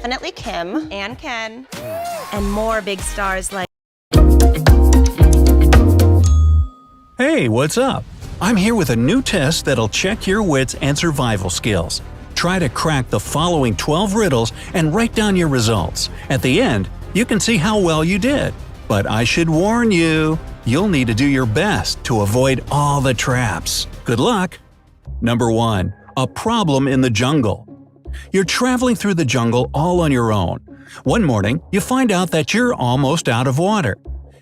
definitely Kim and Ken. And more big stars like… Hey, what's up? I'm here with a new test that'll check your wits and survival skills. Try to crack the following 12 riddles and write down your results. At the end, you can see how well you did. But I should warn you, you'll need to do your best to avoid all the traps. Good luck! Number 1. A problem in the jungle. You're traveling through the jungle all on your own. One morning, you find out that you're almost out of water.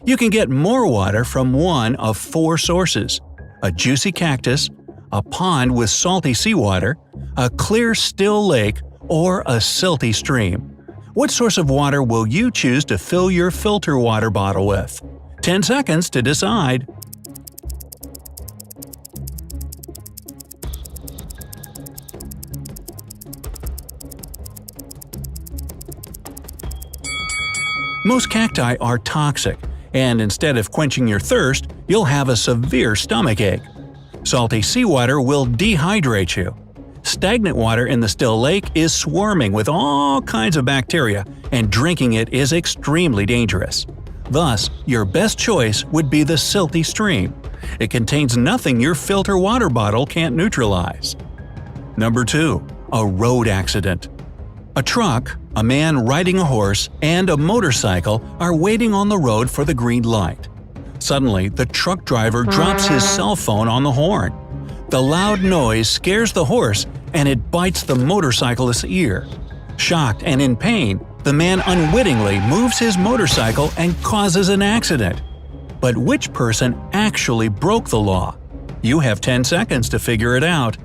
You can get more water from one of 4 sources: a juicy cactus, a pond with salty seawater, a clear, still lake, or a silty stream. What source of water will you choose to fill your filter water bottle with? 10 seconds to decide. Most cacti are toxic, and instead of quenching your thirst, you'll have a severe stomachache. Salty seawater will dehydrate you. Stagnant water in the still lake is swarming with all kinds of bacteria, and drinking it is extremely dangerous. Thus, your best choice would be the silty stream. It contains nothing your filter water bottle can't neutralize. Number 2. A road accident. A truck, a man riding a horse, and a motorcycle are waiting on the road for the green light. Suddenly, the truck driver drops his cell phone on the horn. The loud noise scares the horse, and it bites the motorcyclist's ear. Shocked and in pain, the man unwittingly moves his motorcycle and causes an accident. But which person actually broke the law? You have 10 seconds to figure it out.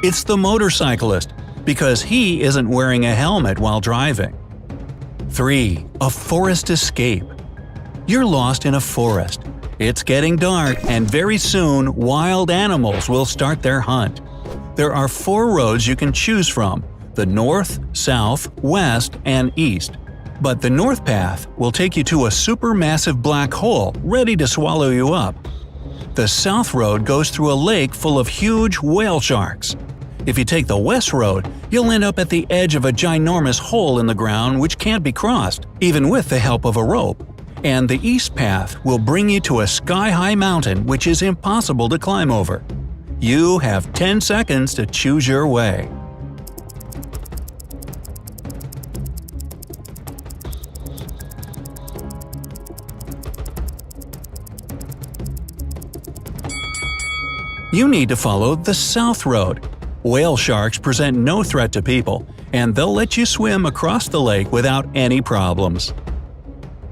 It's the motorcyclist, because he isn't wearing a helmet while driving. 3. A forest escape. You're lost in a forest. It's getting dark, and very soon wild animals will start their hunt. There are 4 roads you can choose from: the north, south, west, and east. But the north path will take you to a supermassive black hole ready to swallow you up. The south road goes through a lake full of huge whale sharks. If you take the west road, you'll end up at the edge of a ginormous hole in the ground which can't be crossed, even with the help of a rope. And the east path will bring you to a sky-high mountain which is impossible to climb over. You have 10 seconds to choose your way. You need to follow the south road. Whale sharks present no threat to people, and they'll let you swim across the lake without any problems.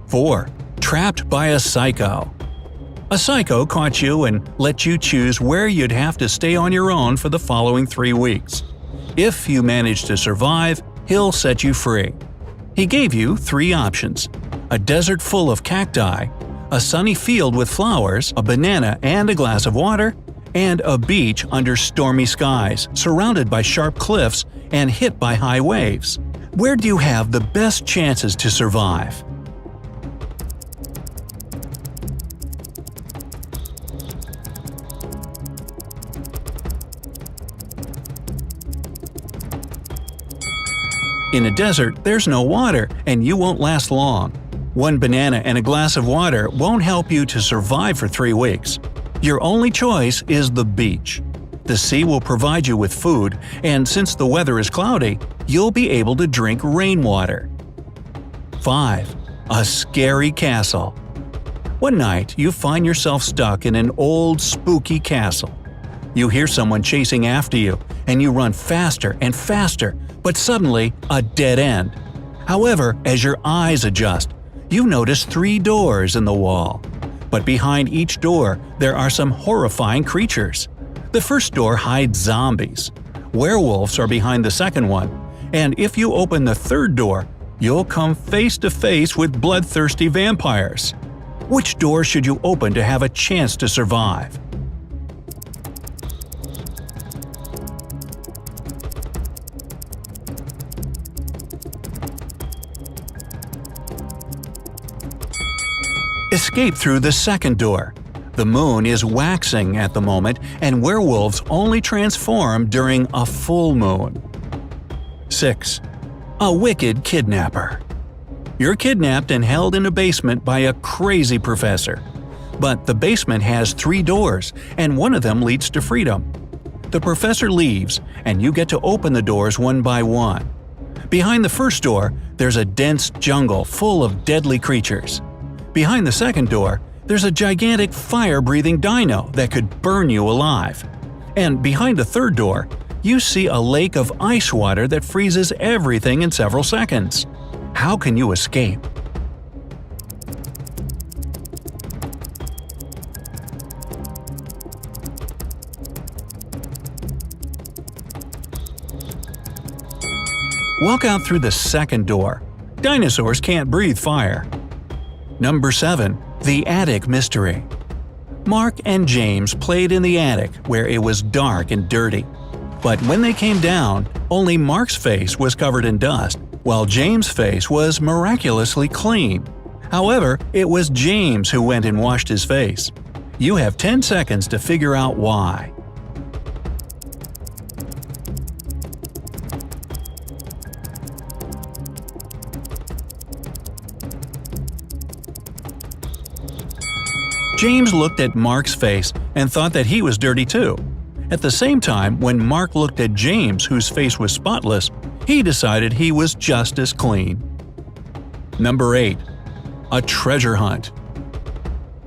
4. Trapped by a psycho. A psycho caught you and let you choose where you'd have to stay on your own for the following 3 weeks. If you manage to survive, he'll set you free. He gave you 3 options: a desert full of cacti, a sunny field with flowers, a banana and a glass of water, and a beach under stormy skies, surrounded by sharp cliffs and hit by high waves. Where do you have the best chances to survive? In a desert, there's no water, and you won't last long. 1 banana and a glass of water won't help you to survive for 3 weeks. Your only choice is the beach. The sea will provide you with food, and since the weather is cloudy, you'll be able to drink rainwater. 5. A scary castle. One night, you find yourself stuck in an old, spooky castle. You hear someone chasing after you, and you run faster and faster, but suddenly, a dead end. However, as your eyes adjust, you notice 3 doors in the wall. But behind each door, there are some horrifying creatures. The first door hides zombies. Werewolves are behind the second one. And if you open the third door, you'll come face to face with bloodthirsty vampires. Which door should you open to have a chance to survive? Escape through the second door. The moon is waxing at the moment, and werewolves only transform during a full moon. 6. A wicked kidnapper. You're kidnapped and held in a basement by a crazy professor. But the basement has 3 doors, and one of them leads to freedom. The professor leaves, and you get to open the doors one by one. Behind the first door, there's a dense jungle full of deadly creatures. Behind the second door, there's a gigantic fire-breathing dino that could burn you alive. And behind the third door, you see a lake of ice water that freezes everything in several seconds. How can you escape? Walk out through the second door. Dinosaurs can't breathe fire. Number 7. The Attic Mystery. Mark and James played in the attic where it was dark and dirty. But when they came down, only Mark's face was covered in dust, while James' face was miraculously clean. However, it was James who went and washed his face. You have 10 seconds to figure out why. James looked at Mark's face and thought that he was dirty too. At the same time, when Mark looked at James, whose face was spotless, he decided he was just as clean. Number 8. A treasure hunt.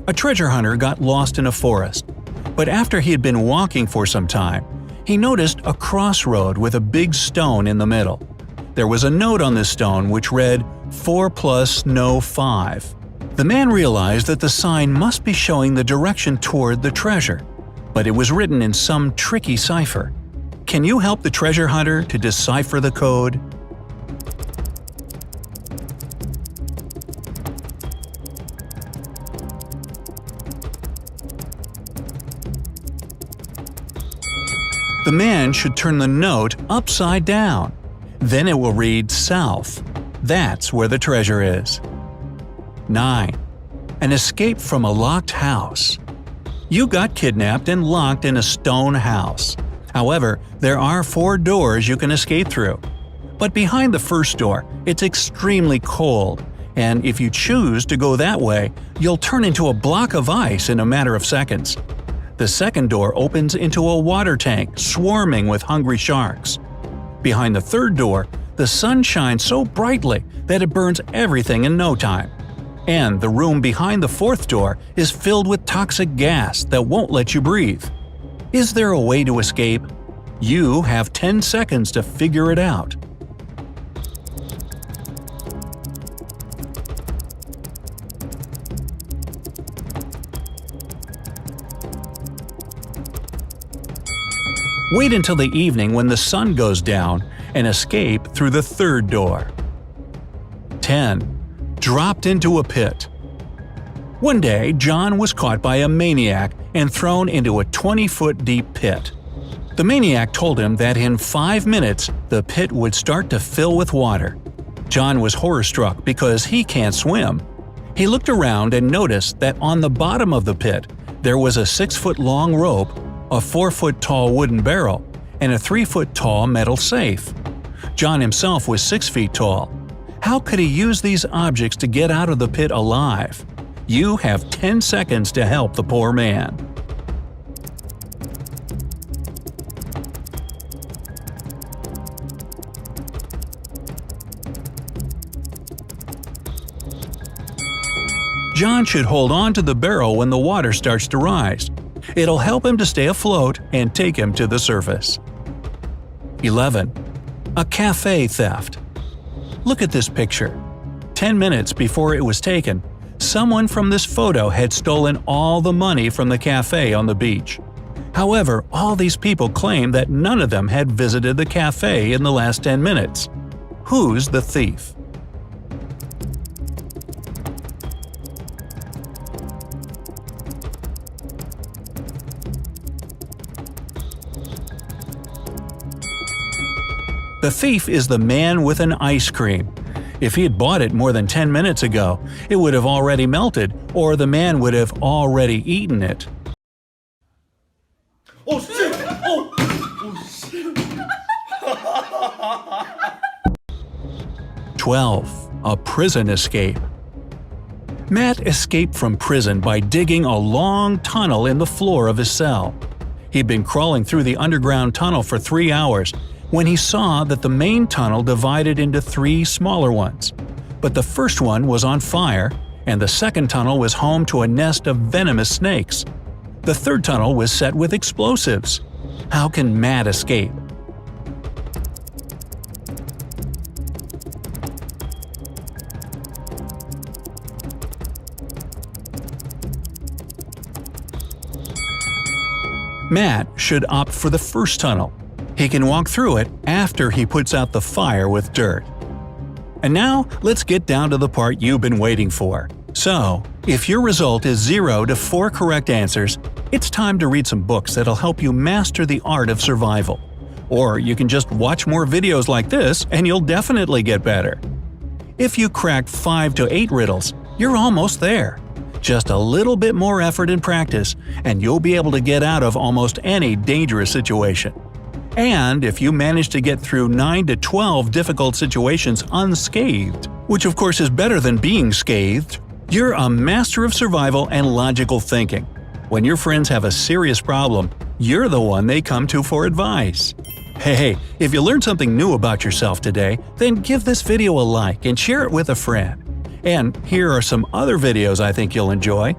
A treasure hunter got lost in a forest. But after he had been walking for some time, he noticed a crossroad with a big stone in the middle. There was a note on this stone which read 4 + no 5. The man realized that the sign must be showing the direction toward the treasure, but it was written in some tricky cipher. Can you help the treasure hunter to decipher the code? The man should turn the note upside down. Then it will read south. That's where the treasure is. 9. An escape from a locked house. You got kidnapped and locked in a stone house. However, there are 4 doors you can escape through. But behind the first door, it's extremely cold, and if you choose to go that way, you'll turn into a block of ice in a matter of seconds. The second door opens into a water tank swarming with hungry sharks. Behind the third door, the sun shines so brightly that it burns everything in no time. And the room behind the fourth door is filled with toxic gas that won't let you breathe. Is there a way to escape? You have 10 seconds to figure it out. Wait until the evening when the sun goes down and escape through the third door. 10. Dropped into a pit. One day, John was caught by a maniac and thrown into a 20-foot deep pit. The maniac told him that in 5 minutes, the pit would start to fill with water. John was horror-struck because he can't swim. He looked around and noticed that on the bottom of the pit, there was a 6-foot-long rope, a 4-foot-tall wooden barrel, and a 3-foot-tall metal safe. John himself was 6 feet tall. How could he use these objects to get out of the pit alive? You have 10 seconds to help the poor man. John should hold on to the barrel when the water starts to rise. It'll help him to stay afloat and take him to the surface. 11. A cafe theft. Look at this picture. 10 minutes before it was taken, someone from this photo had stolen all the money from the cafe on the beach. However, all these people claim that none of them had visited the cafe in the last 10 minutes. Who's the thief? The thief is the man with an ice cream. If he had bought it more than 10 minutes ago, it would have already melted, or the man would have already eaten it. Oh shit! Oh shit! 12. A prison escape. Matt escaped from prison by digging a long tunnel in the floor of his cell. He'd been crawling through the underground tunnel for 3 hours when he saw that the main tunnel divided into 3 smaller ones. But the first one was on fire, and the second tunnel was home to a nest of venomous snakes. The third tunnel was set with explosives. How can Matt escape? Matt should opt for the first tunnel. He can walk through it after he puts out the fire with dirt. And now, let's get down to the part you've been waiting for. So, if your result is 0 to 4 correct answers, it's time to read some books that'll help you master the art of survival. Or you can just watch more videos like this and you'll definitely get better. If you crack 5 to 8 riddles, you're almost there. Just a little bit more effort and practice, and you'll be able to get out of almost any dangerous situation. And if you manage to get through 9 to 12 difficult situations unscathed, which of course is better than being scathed, you're a master of survival and logical thinking. When your friends have a serious problem, you're the one they come to for advice. Hey, if you learned something new about yourself today, then give this video a like and share it with a friend. And here are some other videos I think you'll enjoy.